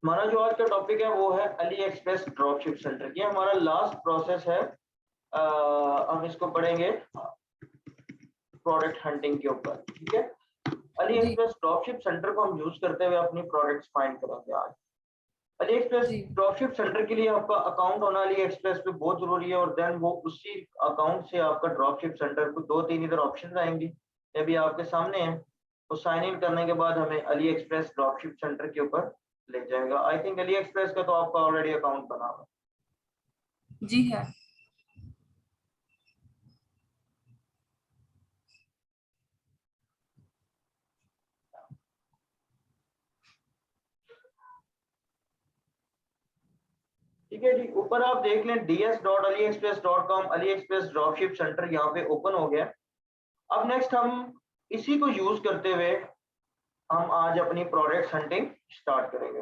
हमारा जो आज का टॉपिक है वो है अली एक्सप्रेस ड्रॉपशिप सेंटर। ये हमारा लास्ट प्रोसेस है। हम इसको पढ़ेंगे प्रोडक्ट हंटिंग के ऊपर। ठीक है, अली जी एक्सप्रेस ड्रॉपशिप सेंटर को हम यूज करते हुए अपनी प्रोडक्ट्स फाइंड करेंगे आज। अली एक्सप्रेस जी ड्रॉपशिप सेंटर के लिए आपका अकाउंट होना अली एक्सप्रेस पे बहुत जरूरी है, और देन वो उसी अकाउंट से आपका ड्रॉपशिप सेंटर को 2-3 इधर ऑप्शन आएंगी, ये भी आपके सामने है। तो साइन इन करने के बाद हमें अली एक्सप्रेस ड्रॉपशिप सेंटर के ऊपर ले जाएगा। आई थिंक अली एक्सप्रेस का तो आपका ऑलरेडी अकाउंट बना हुआ है। जी है। ठीक है जी, ऊपर आप देख लें ds.aliexpress.com Ali express dropship centre यहाँ पे ओपन हो गया। अब नेक्स्ट हम इसी को यूज करते हुए हम आज अपनी प्रोडक्ट हंटिंग स्टार्ट करेंगे।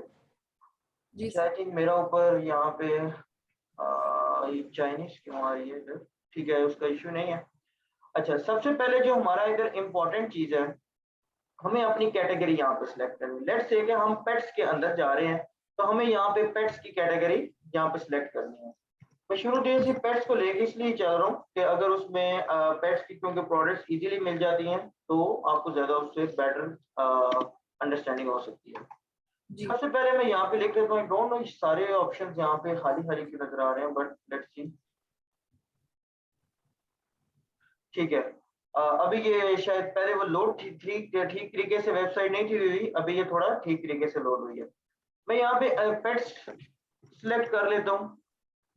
जी अच्छा, आई थिंक मेरा ऊपर यहाँ पे ये चाइनीज क्यों आ रही है इधर? ठीक है, उसका इश्यू नहीं है। अच्छा, सबसे पहले जो हमारा इधर इंपॉर्टेंट चीज है, हमें अपनी कैटेगरी यहाँ पे सिलेक्ट करनी है। लेट्स से कि हम पेट्स के अंदर जा रहे हैं, तो हमें यहाँ पे पेट्स की कैटेगरी यहाँ पे सिलेक्ट करनी है। मैं शुरू डेट से पेट्स को लेके इसलिए चल रहा हूँ कि अगर उसमें पेट्स की क्योंकि प्रोडक्ट्स इजीली मिल जाती हैं तो आपको ज्यादा उससे बेटर अंडरस्टैंडिंग हो सकती है। जी सबसे पहले मैं यहाँ पे लिख देता हूँ, आई डोंट नो सारे ऑप्शंस यहाँ पे खाली खाली क्यों नजर आ रहे हैं, बट लेट्स सी। ठीक है, अभी ये शायद पहले वो लोड ठीक तरीके से वेबसाइट नहीं थी हुई, अभी ये थोड़ा ठीक तरीके से लोड हुई है। मैं यहाँ पे पेट्स सिलेक्ट कर लेता हूँ।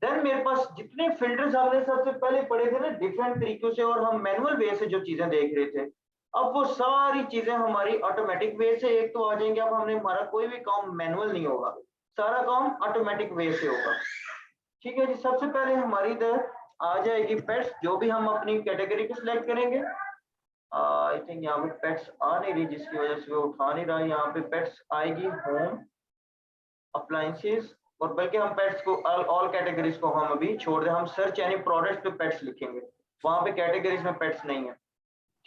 देन मेरे पास जितने फिल्टर्स हमने सबसे पहले पढ़े थे ना डिफरेंट तरीकों से, और हम मैनुअल वे से जो चीजें देख रहे थे, अब वो सारी चीजें हमारी ऑटोमेटिक वे से एक तो आ जाएंगे। अब हमने हमारा कोई भी काम मैनुअल नहीं होगा, सारा काम ऑटोमेटिक वे से होगा। ठीक है जी, सबसे पहले हमारी इधर आ जाएगी पेट्स, जो भी हम अपनी कैटेगरी को सिलेक्ट करेंगे। आई थिंक यहाँ पे पेट्स आ नहीं रही, जिसकी वजह से वो उठा नहीं रहा। यहाँ पे पेट्स आएगी होम अप्लायंसेस, और बल्कि हम पेट्स को ऑल कैटेगरीज को हम अभी छोड़ दें, हम सर्च यानी प्रोडक्ट्स पे पेट्स लिखेंगे, वहां पे कैटेगरीज में पेट्स नहीं है।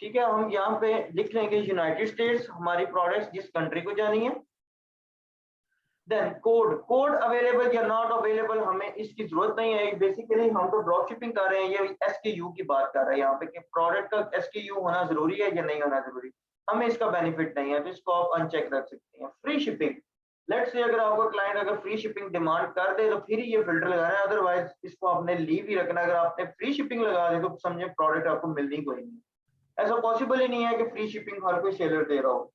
ठीक है, हम यहाँ पे लिख लेंगे यूनाइटेड स्टेट्स, हमारी प्रोडक्ट्स जिस कंट्री को जानी है। देन कोड, कोड अवेलेबल या नॉट अवेलेबल हमें इसकी जरूरत नहीं है। बेसिकली हम तो ड्रॉप शिपिंग कर रहे हैं, ये एसकेयू की बात कर रहे हैं यहाँ पे कि प्रोडक्ट का एसकेयू होना जरूरी है या नहीं होना जरूरी, हमें इसका बेनिफिट नहीं है, तो इसको आप अनचेक रख सकते हैं। फ्री शिपिंग, लेट्स से अगर आपका क्लाइंट अगर फ्री शिपिंग डिमांड कर दे तो फिर ये फिल्टर लगाना है, अदरवाइज इसको आपने लीव ही रखना। अगर आपने फ्री शिपिंग लगा दी तो समझे प्रोडक्ट आपको मिलनी कोई नहीं। ऐसा पॉसिबल ही नहीं है कि फ्री शिपिंग हर कोई सेलर दे रहा हो,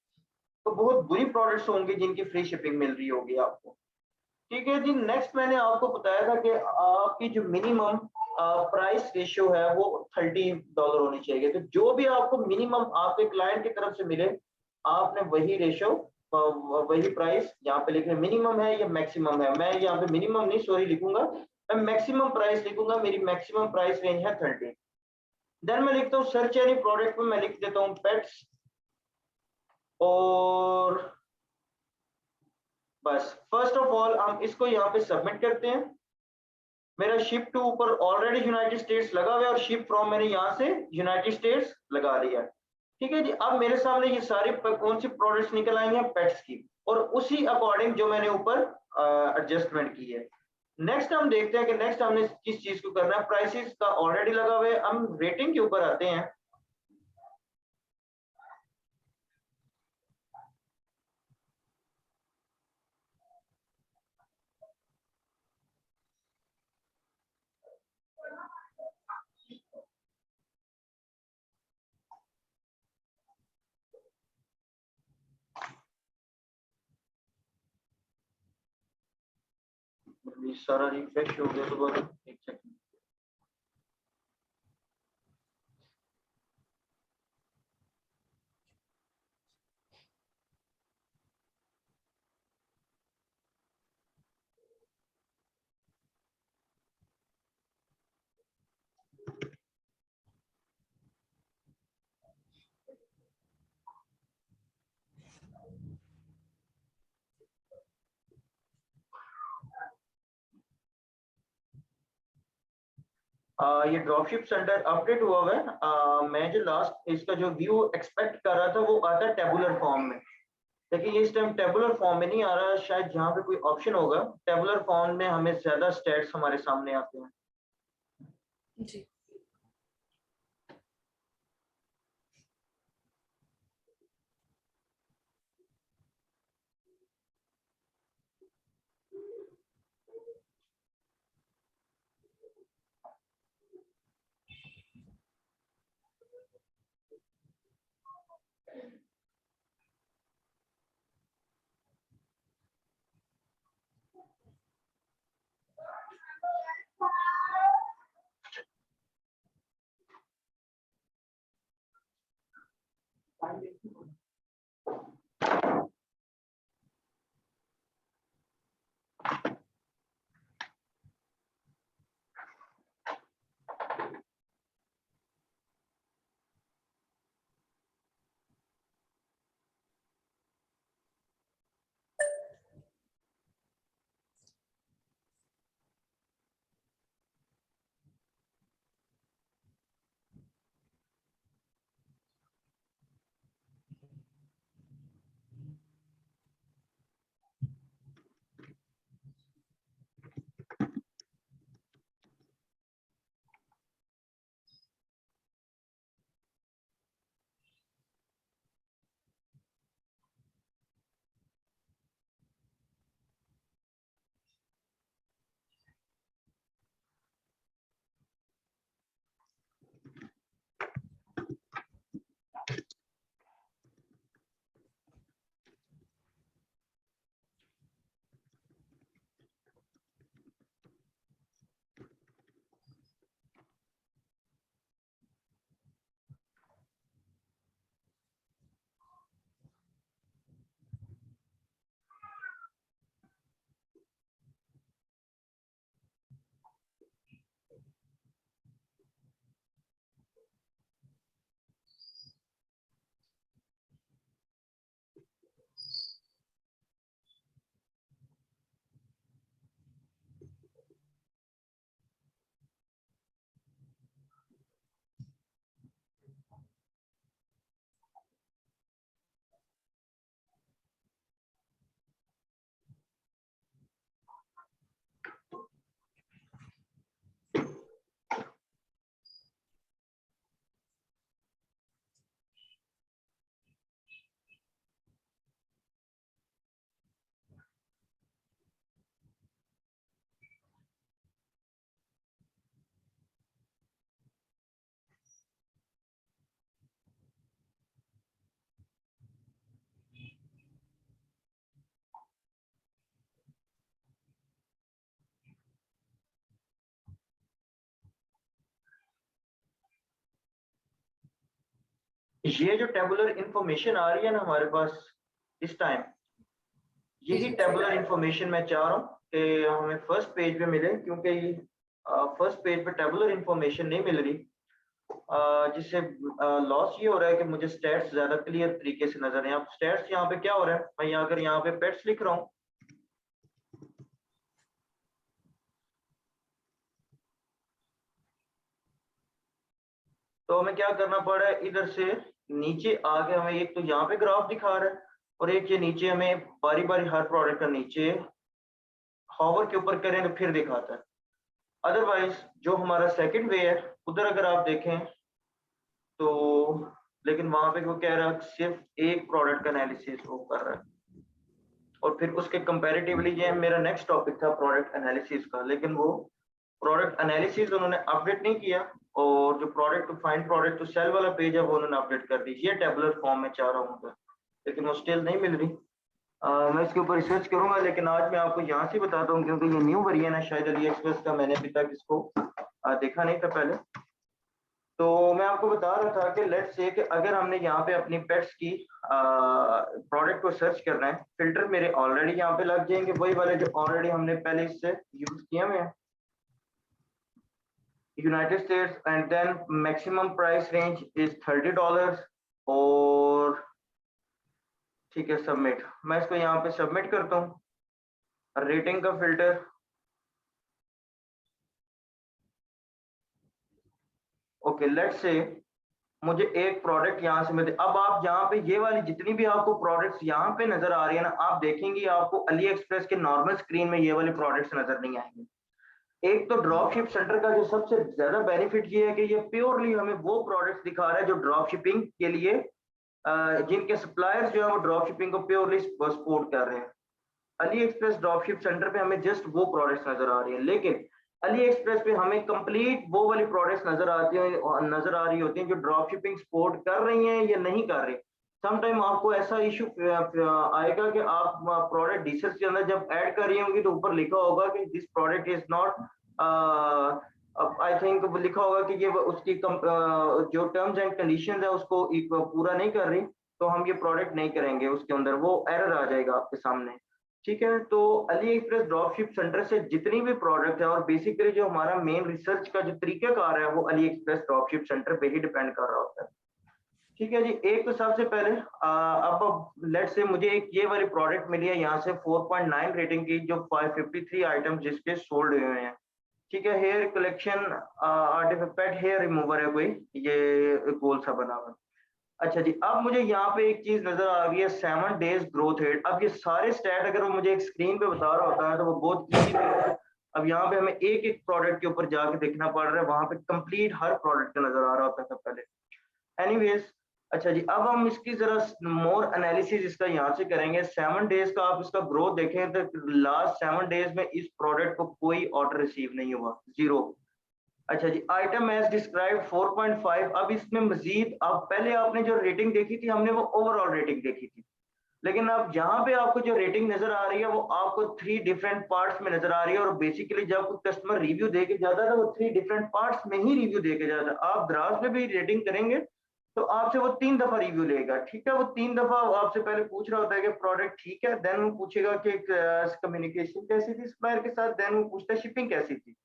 तो बहुत बुरी प्रोडक्ट्स होंगे जिनकी फ्री शिपिंग मिल रही होगी आपको। ठीक है जी, नेक्स्ट मैंने आपको बताया था कि आपकी जो मिनिमम प्राइस रेशियो है वो $30 होनी चाहिए। तो जो भी आपको मिनिमम आपके क्लाइंट की तरफ से मिले, आपने वही रेशियो वही प्राइस यहाँ पे लिखना। मिनिमम है या मैक्सिमम है, मैं यहाँ पे मिनिमम नहीं सॉरी लिखूंगा, मैं मैक्सिमम प्राइस लिखूंगा। मेरी मैक्सिमम प्राइस रेंज है 30। देन मैं लिखता हूँ सर्च एनी प्रोडक्ट में मैं लिख देता हूँ पेट्स, और बस फर्स्ट ऑफ ऑल हम इसको यहाँ पे सबमिट करते हैं। मेरा शिप टू ऊपर ऑलरेडी यूनाइटेड स्टेट्स लगा हुआ है, और शिप फ्रॉम मैंने यहाँ से यूनाइटेड स्टेट्स लगा दिया। ठीक है जी, अब मेरे सामने ये सारी कौन सी प्रोडक्ट्स निकल आई हैं, पेट्स की, और उसी अकॉर्डिंग जो मैंने ऊपर एडजस्टमेंट की है। नेक्स्ट हम देखते हैं कि नेक्स्ट हमने किस चीज को करना है। प्राइसेस का ऑलरेडी लगा हुआ है, हम रेटिंग के ऊपर आते हैं। सारा रिफ्रेश हो गया दोबारा, एक सेकंड। ये ड्रॉपशिप सेंटर अपडेट हुआ हुआ है। मैं जो लास्ट इसका जो व्यू एक्सपेक्ट कर रहा था वो आता है टेबुलर फॉर्म में। लेकिन ये इस टाइम टेबुलर फॉर्म में नहीं आ रहा, शायद यहाँ पे कोई ऑप्शन होगा, टेबुलर फॉर्म में हमें ज्यादा स्टेट्स हमारे सामने आते हैं। जी। ये जो टेबुलर इंफॉर्मेशन आ रही है ना हमारे पास इस टाइम, यही जी। टेबुलर इंफॉर्मेशन मैं चाह रहा हूँ कि हमें फर्स्ट पेज पे मिले, क्योंकि फर्स्ट पेज पे टेबुलर इंफॉर्मेशन नहीं मिल रही, जिससे लॉस ये हो रहा है कि मुझे स्टैट्स ज्यादा क्लियर तरीके से नजर आए। अब स्टैट्स यहाँ पे क्या हो रहा है, मैं अगर यहाँ पे पेट्स लिख रहा हूँ, तो हमें क्या करना पड़ रहा है, इधर से नीचे आके हमें एक तो यहाँ पे ग्राफ दिखा रहा है, और एक ये नीचे हमें बारी बारी हर प्रोडक्ट का नीचे हॉवर के ऊपर करें तो फिर दिखाता है। अदरवाइज जो हमारा सेकंड वे है, उधर अगर आप देखें तो, लेकिन वहां पे वो कह रहा है सिर्फ एक प्रोडक्ट का एनालिसिस वो कर रहा है, और फिर उसके कंपैरेटिवली ये मेरा नेक्स्ट टॉपिक था प्रोडक्ट एनालिसिस का, लेकिन वो प्रोडक्ट एनालिसिस उन्होंने अपडेट नहीं किया, और जो product to find product to sell वाला पेज है वो उन्होंने अपडेट कर दी। ये टेबुलर फॉर्म में चाह रहा हूँ, लेकिन वो स्टिल नहीं मिल रही। मैं इसके ऊपर रिसर्च करूंगा, लेकिन आज मैं आपको यहाँ से बताता हूँ, क्योंकि ये न्यू वेरिएंट है शायद अली एक्सप्रेस का, मैंने अभी तक इसको देखा नहीं था पहले। तो मैं आपको बता रहा था कि लेट्स से कि अगर हमने यहाँ पे अपनी पेट्स की प्रोडक्ट को सर्च करना है, फिल्टर मेरे ऑलरेडी यहाँ पे लग जाएंगे, वही वाले जो ऑलरेडी हमने पहले इससे यूज किए हुए हैं, United States, and then maximum price range is $30, और ठीक है सबमिट। मैं इसको यहाँ पे सबमिट करता हूँ। रेटिंग का फिल्टर, ओके लेट्स से मुझे एक प्रोडक्ट यहाँ से मिलते, अब आप यहाँ पे ये वाली जितनी भी आपको प्रोडक्ट्स यहाँ पे नजर आ रही है ना, आप देखेंगे आपको अली एक्सप्रेस के नॉर्मल स्क्रीन में ये वाले प्रोडक्ट्स नजर नहीं आएंगे। एक तो ड्रॉप शिप सेंटर का जो सबसे ज्यादा बेनिफिट ये है कि ये प्योरली हमें वो प्रोडक्ट्स दिखा रहा है जो ड्रॉप शिपिंग के लिए जिनके सप्लायर्स जो है वो ड्रॉप शिपिंग को प्योरली सपोर्ट कर रहे हैं। Ali express drop ship centre पे हमें जस्ट वो प्रोडक्ट्स नजर आ रही है, लेकिन अली एक्सप्रेस पे हमें कंप्लीट वो वाली प्रोडक्ट्स नजर आ रही होती हैं जो ड्रॉप शिपिंग सपोर्ट कर रही हैं या नहीं कर रही। समटाइम आपको ऐसा इशू आएगा कि आप प्रोडक्ट डिटेल्स के अंदर जब ऐड कर रही होंगी तो ऊपर लिखा होगा कि this product is not, I think लिखा होगा कि ये उसकी जो टर्म्स एंड कंडीशंस है उसको पूरा नहीं कर रही, तो हम ये प्रोडक्ट नहीं करेंगे, उसके अंदर वो एरर आ जाएगा आपके सामने। ठीक है, तो Ali express drop ship centre से जितनी भी प्रोडक्ट है, और बेसिकली जो हमारा मेन रिसर्च का जो तरीकाकार है वो Ali express drop ship centre पे ही डिपेंड कर रहा होता है। ठीक है जी, एक तो सबसे पहले अब लेट से मुझे एक ये वाली प्रोडक्ट मिली है यहाँ से 4.9 रेटिंग की, जो 553 आइटम जिसके सोल्ड हुए हैं। ठीक है, hair collection artifact hair remover है कोई, ये गोल सा बना हुआ। अच्छा जी, अब मुझे यहाँ पे एक चीज नजर आ गई है, 7 डेज ग्रोथ रेट। अब ये सारे स्टैट अगर वो मुझे एक स्क्रीन पे बता रहा होता है तो वो बहुत इजी है। अब यहाँ पे हमें एक एक प्रोडक्ट के ऊपर जाके देखना पड़ रहा है, वहां पे कंप्लीट हर प्रोडक्ट का नजर आ रहा होता था पहले। एनीवेज, अच्छा जी, अब हम इसकी जरा मोर एनालिसिस इसका यहाँ से करेंगे। 7 डेज का आप इसका ग्रोथ देखें तो लास्ट 7 डेज में इस प्रोडक्ट को कोई ऑर्डर रिसीव नहीं हुआ, जीरो। अच्छा जी, आइटम एज डिस्क्राइब 4.5। अब इसमें मजीद, अब पहले आपने जो रेटिंग देखी थी हमने वो ओवरऑल रेटिंग देखी थी, लेकिन अब यहाँ पे आपको जो रेटिंग नजर आ रही है वो आपको 3 डिफरेंट पार्ट्स में नजर आ रही है। और बेसिकली जब कोई कस्टमर रिव्यू दे के जाता है ना, वो 3 डिफरेंट पार्ट्स में ही रिव्यू दे के जाता है। आप द्राज में भी रेटिंग करेंगे तो आपसे वो 3 दफा रिव्यू लेगा। ठीक है, वो 3 दफा आपसे पहले पूछ रहा होता है कि प्रोडक्ट ठीक है, देन वो पूछेगा कि कम्युनिकेशन कैसी थी सप्लायर के साथ, देन वो पूछता है शिपिंग कैसी थी।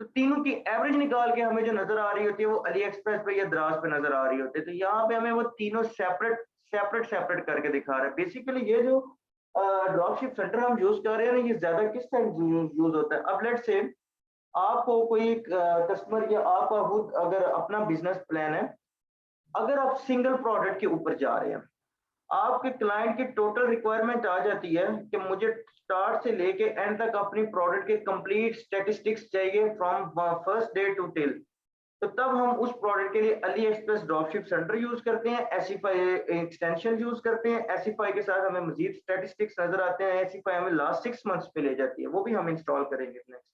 तो तीनों की एवरेज निकाल के हमें जो नजर आ रही होती है वो अली एक्सप्रेस पे या द्राज पे नजर आ रही होती है। तो यहाँ पे हमें वो तीनों सेपरेट करके दिखा रहा है। बेसिकली ये जो ड्रॉप शिप सेंटर हम यूज कर रहे हैं ना, ये ज्यादा किस टाइम यूज होता है। अब लेट से आपको कोई कस्टमर या आपका खुद अगर अपना बिजनेस प्लान है, अगर आप सिंगल प्रोडक्ट के ऊपर जा रहे हैं, आपके क्लाइंट की टोटल रिक्वायरमेंट आ जाती है कि मुझे स्टार्ट से लेके एंड तक अपनी प्रोडक्ट के कंप्लीट स्टैटिस्टिक्स चाहिए from first day to till, तो तब हम उस प्रोडक्ट के लिए AliExpress dropship center use करते हैं, एसीफाई एक्सटेंशन यूज करते हैं। एसीफाई के साथ हमें मजीद स्टैटिस्टिक्स नजर आते हैं। एसीफाई हमें लास्ट 6 मंथ्स पे ले जाती है, वो भी हम इंस्टॉल करेंगे नेक्स्ट।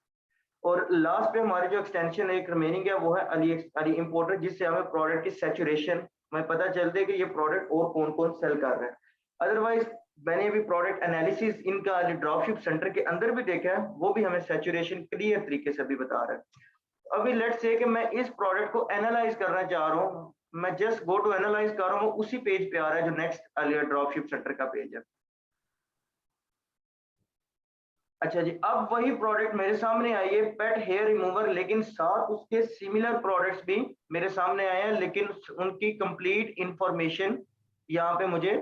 और लास्ट पे हमारी जो एक्सटेंशन एक रिमेनिंग है वो है अली इंपोर्टर, जिससे हमें प्रोडक्ट की सैचुरेशन में पता चलता है कि ये प्रोडक्ट और कौन कौन सेल कर रहे हैं। अदरवाइज मैंने भी प्रोडक्ट एनालिसिस इनका ड्रॉपशिप सेंटर के अंदर भी देखा है, वो भी हमें सैचुरेशन क्लियर तरीके से भी बता रहा है। अभी लेट्स से कि मैं इस प्रोडक्ट को एनालाइज करना चाह रहा हूँ, मैं जस्ट गो टू एनालाइज कर रहा हूँ, उसी पेज पे आ रहा है जो नेक्स्ट ड्रॉपशिप सेंटर का पेज है। अच्छा जी, अब वही प्रोडक्ट मेरे सामने आई है, पेट हेयर रिमूवर, लेकिन साथ उसके सिमिलर प्रोडक्ट्स भी मेरे सामने आए हैं, लेकिन उनकी कंप्लीट इंफॉर्मेशन यहाँ पे मुझे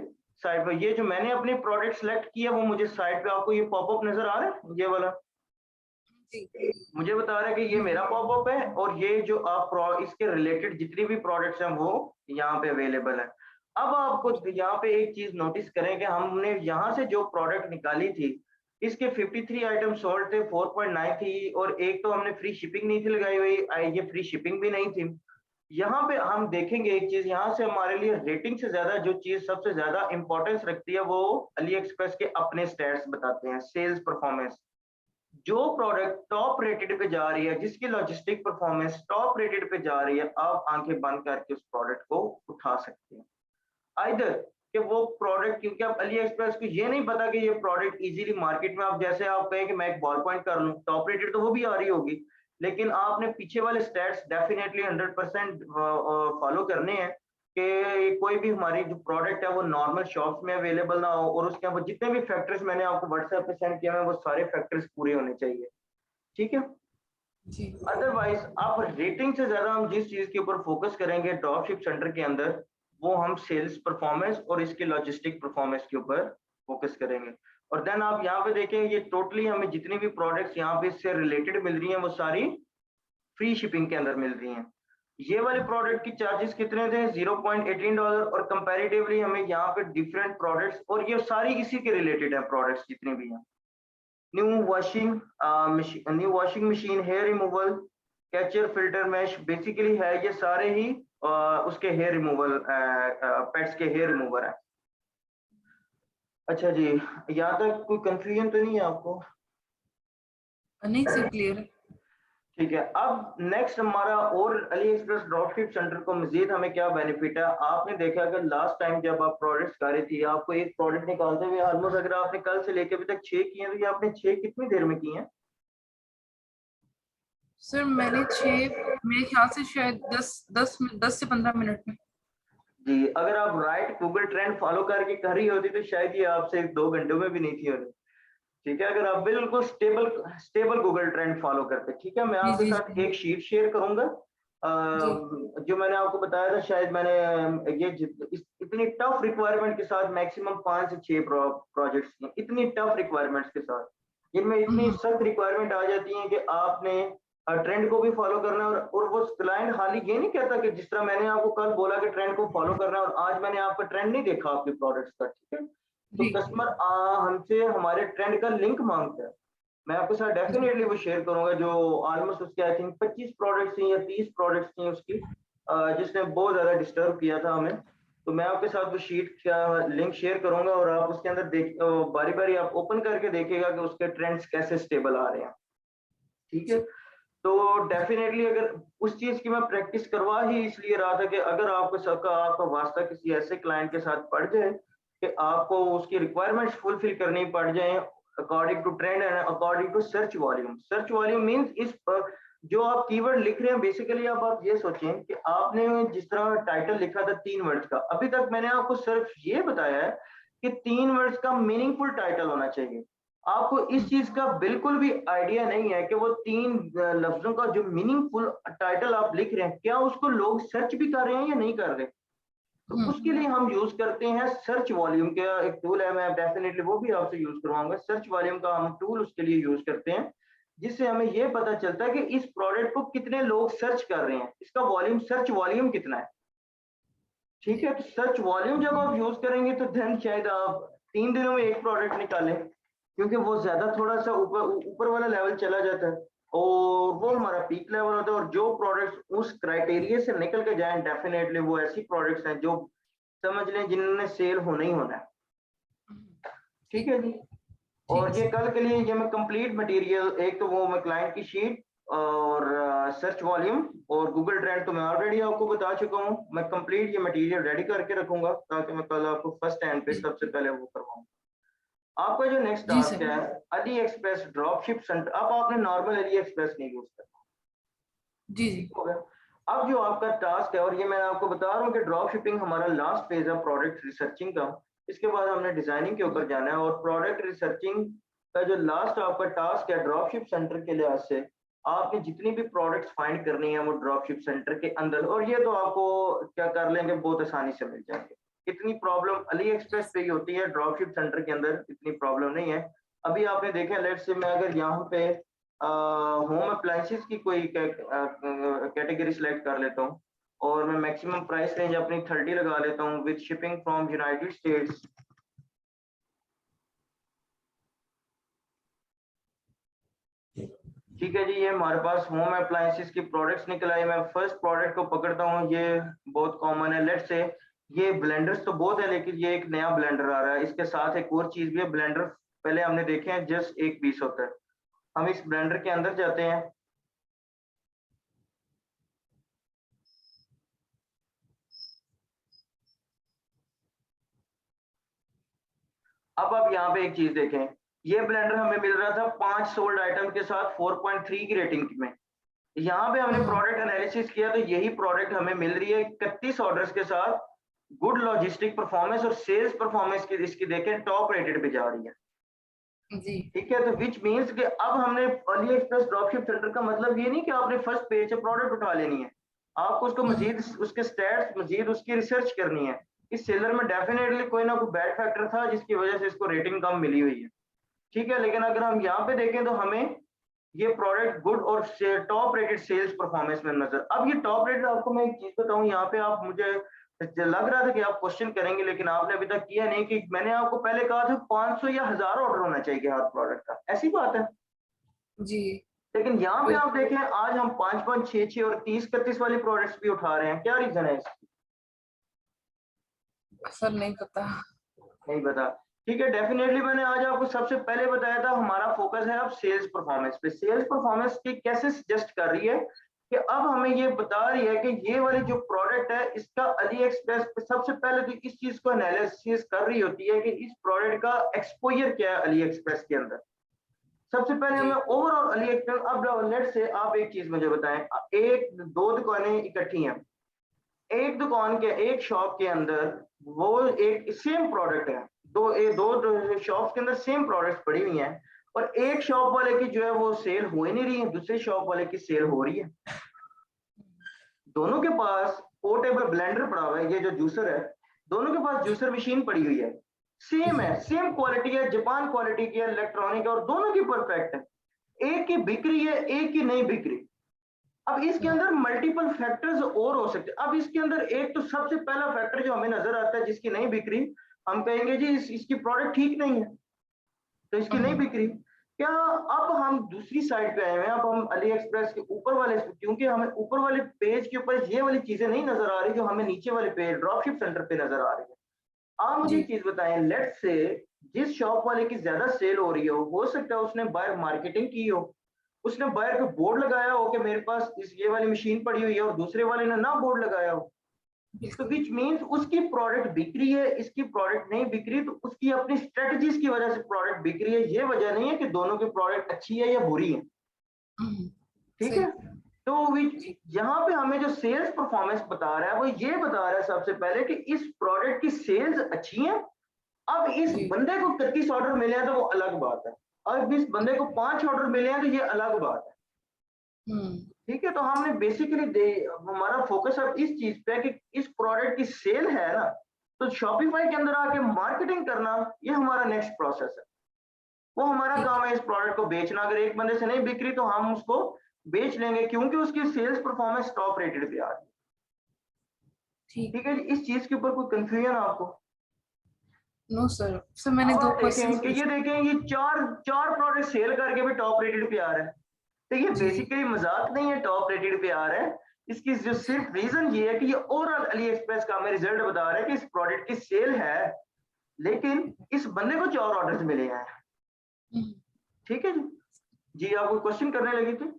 साइड पे, ये जो मैंने अपने प्रोडक्ट सेलेक्ट किया वो मुझे साइड पे आपको ये पॉपअप नजर आ रहा है, ये वाला जी मुझे बता रहा है कि ये मेरा पॉपअप है, और ये जो आप इसके रिलेटेड जितनी भी प्रोडक्ट्स हैं वो यहाँ पे अवेलेबल है। अब आपको यहाँ पे एक चीज नोटिस करें कि हमने यहाँ से जो प्रोडक्ट निकाली थी, इसके 53 आइटम सोल्ड थे, 4.9 थी, और एक तो हमने फ्री शिपिंग नहीं थी लगाई हुई, ये फ्री शिपिंग भी नहीं थी। यहाँ पे हम देखेंगे एक चीज, यहाँ से हमारे लिए रेटिंग से ज्यादा जो चीज सबसे ज्यादा इंपॉर्टेंस रखती है वो अली एक्सप्रेस के अपने स्टैट्स बताते हैं, सेल्स परफॉर्मेंस। जो प्रोडक्ट टॉप रेटेड पे जा रही है, जिसकी लॉजिस्टिक परफॉर्मेंस टॉप रेटेड पे जा रही है, आप आंखें बंद करके उस प्रोडक्ट को उठा सकते हैं। आइदर कि वो प्रोडक्ट, क्योंकि आप अली एक्सप्रेस को ये नहीं पता कि ये प्रोडक्ट इजीली मार्केट में, आप जैसे आप कहें कि मैं एक बॉल पॉइंट कर लूं, टॉप रेटेड तो वो भी आ रही होगी, लेकिन आपने पीछे वाले स्टैट्स डेफिनेटली 100% फॉलो करने हैं कि कोई भी हमारी जो प्रोडक्ट है वो नॉर्मल शॉप्स में अवेलेबल ना हो, और उसके ऊपर जितने भी फैक्टर्स मैंने आपको व्हाट्सएप पे सेंड किए हैं वो सारे फैक्टर्स पूरे होने चाहिए। ठीक है, जी अदरवाइज आप रेटिंग से ज्यादा हम जिस चीज के ऊपर फोकस करेंगे ड्रॉपशिप सेंटर के अंदर, वो हम सेल्स परफॉर्मेंस और इसके लॉजिस्टिक परफॉर्मेंस के ऊपर फोकस करेंगे। और देन आप यहाँ पे देखें, ये टोटली हमें जितनी भी प्रोडक्ट्स यहाँ पे इससे रिलेटेड मिल रही हैं वो सारी फ्री शिपिंग के अंदर मिल रही हैं। ये वाले प्रोडक्ट की चार्जेस कितने थे, $0.18, और कंपैरेटिवली हमें यहाँ पे डिफरेंट प्रोडक्ट्स, और ये सारी इसी के रिलेटेड है प्रोडक्ट्स जितने भी हैं। New washing machine, hair removal, catcher, filter mesh, basically है ये सारे ही उसके हेयर रिमूवल, पेट्स के हेयर रिमूवर है। अच्छा जी, यहाँ तक कोई कंफ्यूजन तो नहीं है आपको? नहीं सर, क्लियर है। ठीक है, अब नेक्स्ट हमारा और अली एक्सप्रेस ड्रॉपशिप सेंटर को मजीद हमें क्या बेनिफिट है। आपने देखा कि लास्ट टाइम जब आप प्रोडक्ट्स कर रही थी, आपको एक प्रोडक्ट निकालते हुए ऑलमोस्ट, अगर आपने कल से लेके अभी तक 6 किए हैं, तो ये आपने 6 कितनी देर में किए हैं? सर मैंने 6, मेरे ख्याल से शायद 10 से 15 मिनट में। जी, अगर आप राइट गूगल ट्रेंड फॉलो करके कर रही होती तो शायद ये आपसे 2 घंटों में भी नहीं थी होनी। ठीक है, अगर आप बिल्कुल स्टेबल गूगल ट्रेंड फॉलो करते। ठीक है, मैं जी आपके जी साथ जी एक शीट शेयर करूंगा, जी जो मैंने आपको बताया था, शायद मैंने ये इतनी टफ रिक्वायरमेंट के साथ मैक्सिमम 5 से 6 प्रोजेक्ट्स किए, इतनी टफ रिक्वायरमेंट्स के साथ, जिनमें इतनी हम्म, सख्त रिक्वायरमेंट आ जाती है कि आपने ट्रेंड को भी फॉलो करना है, और वो क्लाइंट हाल ही ये नहीं कहता कि जिस तरह मैंने आपको कल बोला कि ट्रेंड को फॉलो करना है, और आज मैंने आपका ट्रेंड नहीं देखा आपके प्रोडक्ट्स का। ठीक है, तो जी कस्टमर हमसे हमारे ट्रेंड का लिंक मांगता है। मैं आपके साथ जी डेफिनेटली वो शेयर करूंगा, जो ऑलमोस्ट उसके आई थिंक 25 प्रोडक्ट्स थी या 30 प्रोडक्ट्स थी उसकी, जिसने बहुत ज्यादा डिस्टर्ब किया था हमें। तो मैं आपके साथ वो शीट का लिंक शेयर करूंगा, और आप उसके अंदर देख बारी बारी आप ओपन करके देखिएगा कि उसके ट्रेंड्स कैसे स्टेबल आ रहे हैं। ठीक है, जी तो डेफिनेटली अगर उस चीज की मैं प्रैक्टिस करवा ही इसलिए रहा था कि अगर आपको सबका आपका वास्ता किसी ऐसे क्लाइंट के साथ पड़ जाए कि आपको उसकी रिक्वायरमेंट्स फुलफिल करनी पड़ जाए according to trend and according to search volume means जो आप कीवर्ड लिख रहे हैं, बेसिकली अब आप ये सोचें कि आपने जिस तरह टाइटल लिखा था 3 वर्ड्स का, अभी तक मैंने आपको सिर्फ ये बताया है कि 3 वर्ड्स का मीनिंगफुल टाइटल होना चाहिए। आपको इस चीज का बिल्कुल भी आइडिया नहीं है कि वो 3 लफ्जों का जो मीनिंगफुल टाइटल आप लिख रहे हैं, क्या उसको लोग सर्च भी कर रहे हैं या नहीं कर रहे। तो उसके लिए हम यूज करते हैं सर्च वॉल्यूम का एक टूल है, मैं डेफिनेटली वो भी आपसे यूज करवाऊंगा। सर्च वॉल्यूम का हम टूल उसके लिए यूज करते हैं, जिससे हमें ये पता चलता है कि इस प्रोडक्ट को कितने लोग सर्च कर रहे हैं, इसका वॉल्यूम, सर्च वॉल्यूम कितना है। ठीक जी है, तो सर्च वॉल्यूम जब आप यूज करेंगे तो देन शायद आप 3 दिनों में एक प्रोडक्ट निकालें, क्योंकि वो ज्यादा थोड़ा सा ऊपर ऊपर वाला लेवल चला जाता है, और वो हमारा पीक लेवल होता है। और जो प्रोडक्ट्स उस क्राइटेरिया से निकल के जाएं, डेफिनेटली वो ऐसी प्रोडक्ट्स हैं जो समझ लें जिन्होंने सेल होना ही होना है। ठीक ठीक है जी, ठीक है और ये सर। कल के लिए ये मैं कंप्लीट मटेरियल, एक तो वो मैं क्लाइंट की शीट और सर्च वॉल्यूम और गूगल ट्रेंड तो मैं ऑलरेडी आपको बता चुका हूँ। मैं कंप्लीट ये मटेरियल रेडी करके रखूंगा ताकि मैं कल आपको फर्स्ट हैंड पे जी सबसे पहले वो करवाऊँ। आपका जो नेक्स्ट जी टास्क सर। है अली एक्सप्रेस ड्रॉपशिप सेंटर। अब आपने नॉर्मल अली एक्सप्रेस नहीं यूज करना, जी जी ठीक हो गया। अब जो आपका टास्क है, और ये मैं आपको बता रहा हूँ कि ड्रॉप शिपिंग हमारा लास्ट फेज है प्रोडक्ट रिसर्चिंग का। इसके बाद हमने डिजाइनिंग के ऊपर जाना है, और प्रोडक्ट रिसर्चिंग का जो लास्ट आपका टास्क है ड्रॉप शिप सेंटर के लिहाज से, आपने जितनी भी प्रोडक्ट्स फाइंड करनी है वो ड्रॉप शिप सेंटर के अंदर, और ये तो आपको क्या कर लेंगे, बहुत आसानी से मिल जाएंगे। इतनी प्रॉब्लम अली एक्सप्रेस पे ही होती है, ड्रॉप शिप सेंटर के अंदर इतनी प्रॉब्लम नहीं है। अभी आपने देखा, लेट से मैं अगर यहाँ पे होम अप्लायंसेस की कोई कैटेगरी सिलेक्ट कर लेता हूँ, और मैं मैक्सिमम प्राइस रेंज अपनी 30 लगा लेता हूँ with shipping from United states. ठीक है जी, ये हमारे पास होम अप्लायंसेस की प्रोडक्ट्स निकल आई। मैं फर्स्ट प्रोडक्ट को पकड़ता हूँ, ये बहुत कॉमन है। लेट से ये ब्लेंडर्स तो बहुत है, लेकिन ये एक नया ब्लेंडर आ रहा है, इसके साथ एक और चीज भी है। ब्लेंडर पहले हमने देखे हैं जस्ट एक पीस होता है। हम इस ब्लेंडर के अंदर जाते हैं। अब आप यहाँ पे एक चीज देखें, ये ब्लेंडर हमें मिल रहा था 5 सोल्ड आइटम के साथ 4.3 की रेटिंग में। यहाँ पे हमने प्रोडक्ट एनालिसिस किया तो यही प्रोडक्ट हमें मिल रही है 31 ऑर्डर्स के साथ, गुड लॉजिस्टिक परफॉर्मेंस और सेल्स परफॉर्मेंस की इसकी देखें टॉप रेटेड पे जा रही है। जी ठीक है, तो विच मींस कि अब हमने अली एक्सप्रेस ड्रॉपशिप सेंटर का मतलब ये नहीं कि आपने फर्स्ट पेज से प्रोडक्ट उठा लेनी है, आपको उसको मजीद उसके स्टैट्स, मजीद उसकी रिसर्च करनी है। इस सेलर में डेफिनेटली कोई ना कोई बैड फैक्टर था जिसकी वजह से इसको रेटिंग कम मिली हुई है। ठीक है, लेकिन अगर हम यहाँ पे देखें तो हमें ये प्रोडक्ट गुड और टॉप रेटेड सेल्स परफॉर्मेंस में नजर। अब ये टॉप रेटेड, आपको मैं एक चीज बताऊं, यहाँ पे आप मुझे लग रहा था कि आप क्वेश्चन करेंगे, लेकिन आपने अभी तक किया नहीं। कि मैंने आपको पहले कहा था 500 या 1000 ऑर्डर होना चाहिए हर प्रोडक्ट का, ऐसी बात है। जी लेकिन यहाँ पे आप बिल्कुल। देखें, आज हम 5 5 6 6 और 30 31 वाली प्रोडक्ट्स भी उठा रहे हैं। क्या रीजन है इसकी? सर नहीं पता। नहीं बता। ठीक है, डेफिनेटली मैंने आज आपको सबसे पहले बताया था हमारा फोकस है अब सेल्स परफॉर्मेंस पे। सेल्स परफॉर्मेंस की कैसे सजेस्ट कर रही है कि अब हमें ये बता रही है कि ये वाली जो प्रोडक्ट है इसका अली एक्सप्रेस पे सबसे पहले तो इस चीज को एनालिसिस कर रही होती है कि इस प्रोडक्ट का एक्सपोजर क्या है अली एक्सप्रेस के अंदर। सबसे पहले जी हमें ओवरऑल अली एक्सप्रेस, अब लेट से आप एक चीज मुझे बताएं, एक दो दुकानें इकट्ठी हैं, एक दुकान के एक शॉप के अंदर वो एक सेम प्रोडक्ट है, दो शॉप्स के अंदर सेम प्रोडक्ट्स पड़ी हुई हैं, और एक शॉप वाले की जो है वो सेल हो ही नहीं रही है, दूसरे शॉप वाले की सेल हो रही है। दोनों के पास पोर्टेबल ब्लेंडर पड़ा हुआ है, ये जो जूसर है, दोनों के पास जूसर मशीन पड़ी हुई है, सेम है, सेम क्वालिटी है, जापान क्वालिटी की है, इलेक्ट्रॉनिक है, और दोनों की परफेक्ट है। एक की बिक रही है, एक की नहीं बिक रही। अब इसके अंदर मल्टीपल फैक्टर्स और हो सकते हैं। अब इसके अंदर एक तो सबसे पहला फैक्टर जो हमें नजर आता है जिसकी नहीं बिक रही, हम कहेंगे जी इसकी प्रोडक्ट ठीक नहीं है, तो इसकी नहीं बिक रही। क्या अब हम दूसरी साइड पे आए हैं, अब हम अली एक्सप्रेस के ऊपर वाले, क्योंकि हमें ऊपर वाले पेज के ऊपर ये वाली चीजें नहीं नजर आ रही जो हमें नीचे वाले पेज ड्रॉपशिप सेंटर पे नजर आ रही है। आप मुझे जी एक चीज बताएं, लेट से जिस शॉप वाले की ज्यादा सेल हो रही हो सकता है उसने बायर मार्केटिंग की हो, उसने बायर को बोर्ड लगाया हो कि मेरे पास इस ये वाली मशीन पड़ी हुई है, और दूसरे वाले ने ना बोर्ड लगाया हो, तो बिल्कुल। विच मीन्स उसकी प्रोडक्ट बिक रही है, इसकी प्रोडक्ट नहीं बिक रही, तो उसकी अपनी स्ट्रेटजीज की वजह से प्रोडक्ट बिक रही है। ये वजह नहीं है कि दोनों की प्रोडक्ट अच्छी है या बुरी है। ठीक सही। है, तो जी यहाँ पे हमें जो सेल्स परफॉर्मेंस बता रहा है वो ये बता रहा है सबसे पहले कि इस प्रोडक्ट की सेल्स अच्छी है। अब इस जी बंदे को 31 ऑर्डर मिले हैं तो वो अलग बात है, अब इस बंदे को 5 ऑर्डर मिले हैं तो ये अलग बात है। हम्म ठीक है, तो हमने बेसिकली हमारा फोकस अब इस चीज पे है कि इस प्रोडक्ट की सेल है ना, तो शॉपिफाई के अंदर आके मार्केटिंग करना ये हमारा नेक्स्ट प्रोसेस है। वो हमारा ठीक काम है इस प्रोडक्ट को बेचना। अगर एक बंदे से नहीं बिक रही तो हम उसको बेच लेंगे, क्योंकि उसकी सेल्स परफॉर्मेंस टॉप रेटेड पे आ रही है। ठीक। ठीक है जी, इस चीज के ऊपर कोई कंफ्यूजन आपको? नो सर, सर मैंने अब दो आप क्वेश्चंस देखें कि ये पूछे। देखें, ये चार चार प्रोडक्ट सेल करके भी टॉप रेटेड पे आ रहा है, तो ये जी बेसिकली मजाक नहीं है, टॉप रेटेड पे आ रहा है। इसकी जो सिर्फ रीजन ये है कि ये ओवरऑल अली एक्सप्रेस का हमें रिजल्ट बता रहा है कि इस प्रोडक्ट की सेल है, लेकिन इस बंदे को 4 ऑर्डर्स मिले हैं। हम्म, ठीक है जी। जी आप कोई क्वेश्चन करने लगे थे?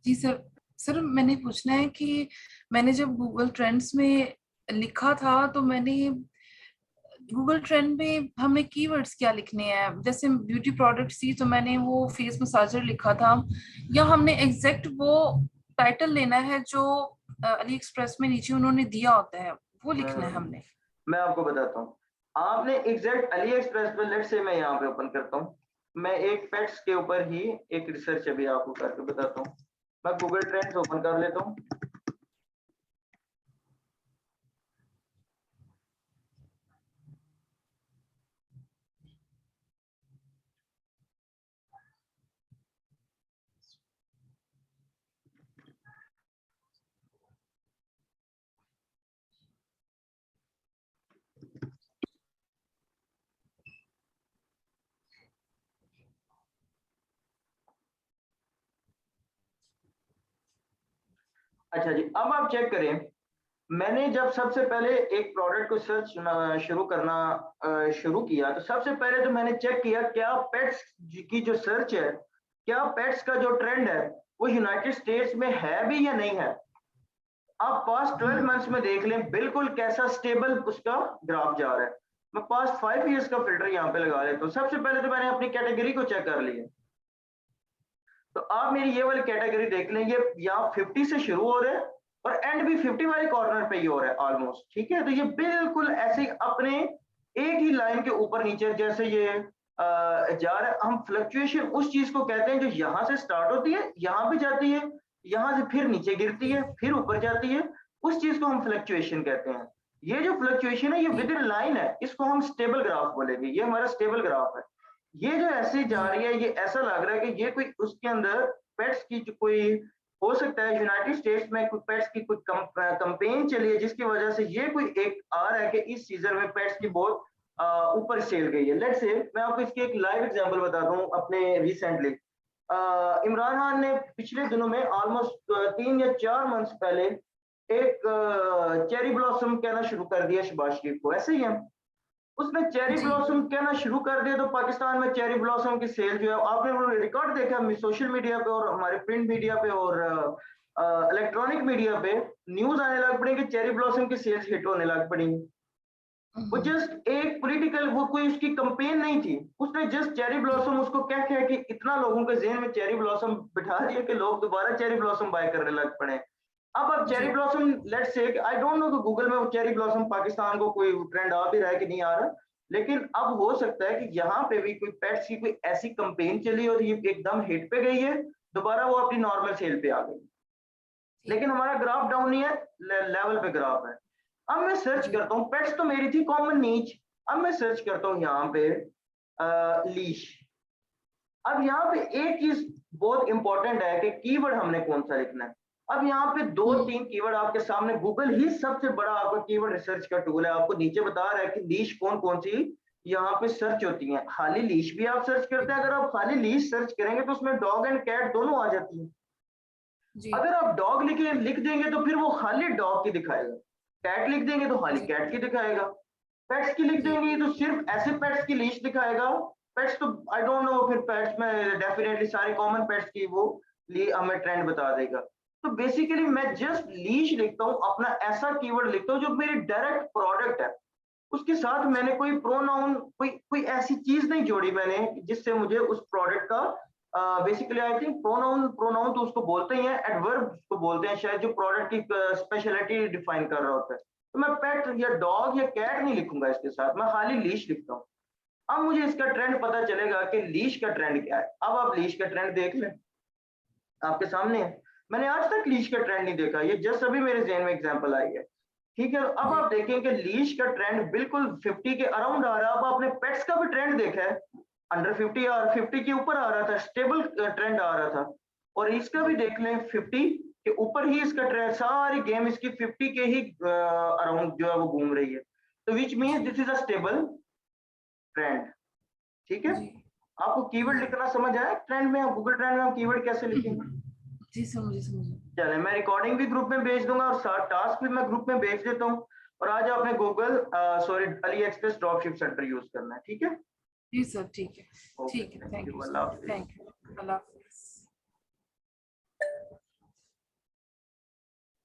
जी सर। सर मैंने पूछना है कि मैंने जब गूगल ट्रेंड्स में लिखा था तो मैंने गूगल ट्रेंड में हमें कीवर्ड्स क्या लिखने हैं, जैसे ब्यूटी प्रोडक्ट्स थी तो मैंने वो फेस मसाजर लिखा था, या हमने एग्जैक्ट वो टाइटल लेना है जो अली एक्सप्रेस में नीचे उन्होंने दिया होता है वो लिखना है हमने। मैं आपको बताता हूँ, आपने एग्जैक्ट अली एक्सप्रेस पे, लेट से मैं यहाँ पे ओपन करता हूँ, मैं एक पेट्स के ऊपर ही एक रिसर्च अभी आपको करके बताता हूँ। मैं गूगल ट्रेंड्स ओपन कर लेता हूँ। अच्छा जी, अब आप चेक करें, मैंने जब सबसे पहले एक प्रोडक्ट को सर्च शुरू करना शुरू किया, तो सबसे पहले तो मैंने चेक किया क्या पेट्स की जो सर्च है, क्या पेट्स का जो ट्रेंड है वो यूनाइटेड स्टेट्स में है भी या नहीं है। आप पास्ट 12 मंथ्स में देख लें बिल्कुल कैसा स्टेबल उसका ग्राफ जा रहा है। मैं पास्ट 5 इयर्स का फिल्टर यहाँ पे लगा लेता हूँ। सबसे पहले तो मैंने अपनी कैटेगरी को चेक कर लिया, तो आप मेरी ये वाली कैटेगरी देख लें, ये यहाँ 50 से शुरू हो रहा है और एंड भी 50 वाले कॉर्नर पे ही हो रहा है ऑलमोस्ट। ठीक है, तो ये बिल्कुल ऐसे ही अपने एक ही लाइन के ऊपर नीचे जैसे ये जा रहा है। हम फ्लक्चुएशन उस चीज को कहते हैं जो यहाँ से स्टार्ट होती है, यहाँ पे जाती है, यहाँ से फिर नीचे गिरती है, फिर ऊपर जाती है, उस चीज को हम फ्लक्चुएशन कहते हैं। ये जो फ्लक्चुएशन है ये विद इन लाइन है, इसको हम स्टेबल ग्राफ बोलेंगे, ये हमारा स्टेबल ग्राफ है। ये जो ऐसे जा रही है, ये ऐसा लग रहा है कि ये कोई उसके अंदर पेट्स की जो कोई हो सकता है यूनाइटेड स्टेट्स में कोई पेट्स की कोई कैंपेन चली है जिसकी वजह से ये कोई एक आ रहा है कि इस सीजन में पेट्स की बहुत ऊपर सेल गई है। लेट्स से मैं आपको इसकी एक लाइव एग्जांपल बताता हूँ अपने रिसेंटली। इमरान खान ने पिछले दिनों में ऑलमोस्ट 3 या 4 मंथ्स पहले एक चेरी ब्लॉसम कहना शुरू कर दिया शहबाज शरीफ को, ऐसे ही है। उसने चेरी जी ब्लॉसम कहना शुरू कर दिया तो पाकिस्तान में चेरी ब्लॉसम की सेल जो है आपने वो रिकॉर्ड देखा सोशल मीडिया पे और हमारे प्रिंट मीडिया पे और इलेक्ट्रॉनिक मीडिया पे न्यूज आने लग पड़ी कि चेरी ब्लॉसम की सेल्स हिट होने लग पड़ी। वो जस्ट एक पॉलिटिकल, वो कोई उसकी कंपेन नहीं थी, उसने जस्ट चेरी ब्लॉसम उसको क्या कह कि इतना लोगों के जेहन में चेरी ब्लॉसम बिठा दिया कि लोग दोबारा चेरी ब्लॉसम बाय करने लग पड़े। अब cherry ji blossom let's say I don't know कि गूगल में वो चेरी ब्लॉसम पाकिस्तान को कोई ट्रेंड आ भी रहा है कि नहीं आ रहा, लेकिन अब हो सकता है कि यहाँ पे भी कोई पेट्स की कोई ऐसी कंपेन चली और ये एकदम हिट पे गई है, दोबारा वो अपनी नॉर्मल सेल पे आ गई, लेकिन हमारा ग्राफ डाउन नहीं है, लेवल पे ग्राफ है। अब मैं सर्च जी करता हूँ, पेट्स तो मेरी थी कॉमन नीच, अब मैं सर्च करता हूँ यहाँ पे लीश। अब यहाँ पे एक चीज बहुत इंपॉर्टेंट है कि कीवर्ड हमने कौन सा लिखना है। अब यहाँ पे 2-3 कीवर्ड आपके सामने, गूगल ही सबसे बड़ा आपका कीवर्ड रिसर्च का टूल है, आपको नीचे बता रहा है कि लीश कौन कौन सी यहाँ पे सर्च होती है। खाली लीश भी आप सर्च करते हैं, अगर आप खाली लीश सर्च करेंगे तो उसमें डॉग एंड कैट दोनों आ जाती है। जी अगर आप डॉग लिख देंगे तो फिर वो खाली डॉग की दिखाएगा, कैट लिख देंगे तो खाली जी कैट की दिखाएगा, पेट्स की लिख जी देंगे तो सिर्फ ऐसे पेट्स की लिस्ट दिखाएगा। पेट्स तो आई डोंट नो, फिर पेट्स में डेफिनेटली सारे कॉमन पेट्स की वो हमें ट्रेंड बता देगा। तो बेसिकली मैं जस्ट लीश लिखता हूँ, अपना ऐसा कीवर्ड लिखता हूँ जो मेरी डायरेक्ट प्रोडक्ट है, उसके साथ मैंने कोई प्रोनाउन कोई कोई ऐसी चीज नहीं जोड़ी मैंने जिससे मुझे उस प्रोडक्ट का basically I think pronoun pronoun तो उसको बोलते ही हैं, एडवर्ब उसको बोलते हैं शायद, जो प्रोडक्ट की स्पेशलिटी डिफाइन कर रहा होता है। तो मैं पेट या डॉग या कैट नहीं लिखूंगा इसके साथ, मैं खाली लीश लिखता हूँ। अब मुझे इसका ट्रेंड पता चलेगा कि लीश का ट्रेंड क्या है। अब आप लीश का ट्रेंड देख लें, आपके सामने है। मैंने आज तक लीश का ट्रेंड नहीं देखा, ये जस्ट अभी मेरे जहन में एग्जांपल आई है। ठीक है, अब जी आप देखें कि लीश का ट्रेंड बिल्कुल 50 के अराउंड आ रहा है। अब आपने पेट्स का भी ट्रेंड देखा है, अंडर 50 और 50 के ऊपर आ रहा था, स्टेबल ट्रेंड आ रहा था। और इसका भी देख लें 50 के ऊपर ही इसका ट्रेंड, सारी गेम इसकी 50 के ही अराउंड जो है वो घूम रही है। तो which means this is a stable trend. ठीक है, जी आपको कीवर्ड जी लिखना समझ आया? ट्रेंड में आप गूगल ट्रेंड में हम कीवर्ड कैसे लिखेंगे? जी समझे समझे। चले, मैं रिकॉर्डिंग भी ग्रुप में भेज दूंगा और साथ टास्क भी मैं ग्रुप में भेज देता हूँ। और आज आपने Google sorry Ali express drop ship centre use करना है, ठीक है? जी सर ठीक है। ओके, ठीक है, thank thank you, you Allah sir, Hafiz. Thank you, Allah Hafiz.